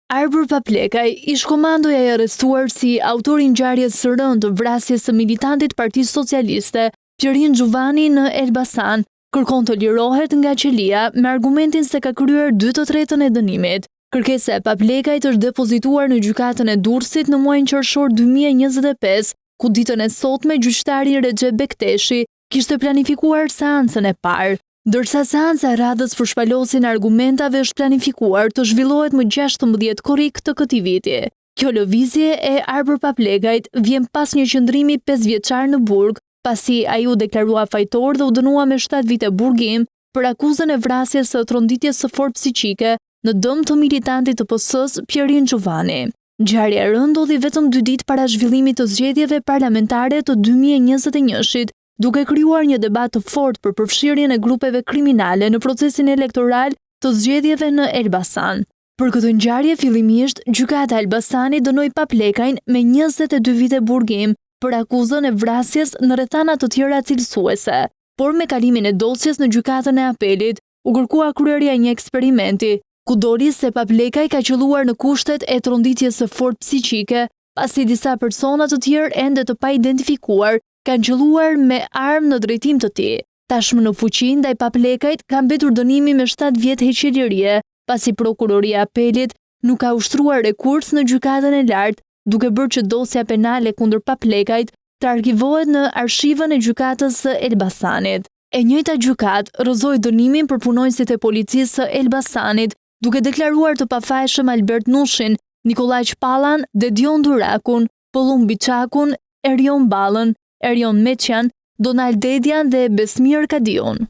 Arbër Paplekaj, ish komandoja e arrestuar si autori ngjarjes së rëndë të vrasjes së militantit Partisë Socialiste, Pierin Xhuvani në Elbasan, kërkon të lirohet nga qelia me argumentin se ka kryer 2/3 e dënimit. Kërkesa e Paplekajt është depozituar në gjykatën e Durrësit në muajin qershor 2025, ku ditën e sotme gjyqtari Recep Bekteshi kishte planifikuar seancën e parë. Ndërsa seanca e radhës për shpalosin e argumentave është planifikuar të zhvillohet më 16 korrik të këtij viti. Kjo lëvizje e Arbër Paplekajt vjen pas një qëndrimi 5 vjeçar në burg, pasi ai u deklarua fajtor dhe u dënua me 7 vite burgim për akuzën e vrasjes së tronditjes së fortë psiqike në dëm të militantit të PS-s Pierin Xhuvani. Ngjarja e rëndë ndodhi vetëm 2 ditë para zhvillimit të zgjedhjeve parlamentare të 2021-shit, duke krijuar një debat të fortë për përfshirjen e grupeve kriminale në procesin elektoral të zgjedhjeve në Elbasan. Për këtë ngjarje fillimisht, gjykata e Elbasanit dënoi Paplekajn me 22 vite burgim për akuzën e vrasjes në rrethana të tjera cilësuese, por me kalimin e dosjes në gjykatën e apelit, u kërkua kryerja e një eksperimenti, ku doli se Paplekaj ka qelluar në kushtet e tronditjes së fortë psiqike, pasi disa persona të tjerë ende të pa-identifikuar kanë qelluar me armë në drejtim të tij. Tashmë në fuqi ndaj Paplekajt ka mbetur dënimi me 7 vjet heqëllirie, pasi prokuroria e apelit nuk ka ushtruar rekurs në gjykatën e lartë, duke bërë që dosja penale kundër Paplekajt të arkivohet në arshivën e gjykatës së Elbasanit. E njëjta gjykatë rrëzoi dënimin për punonjësit e policisë së Elbasanit, duke deklaruar të pafajshëm Albert Nushin, Nikolaj Pallan, Dedion Durakun, Pollum Biçakun, Erion Ballën, Erion Meçan, Donald Dedian dhe Besmir Kadion.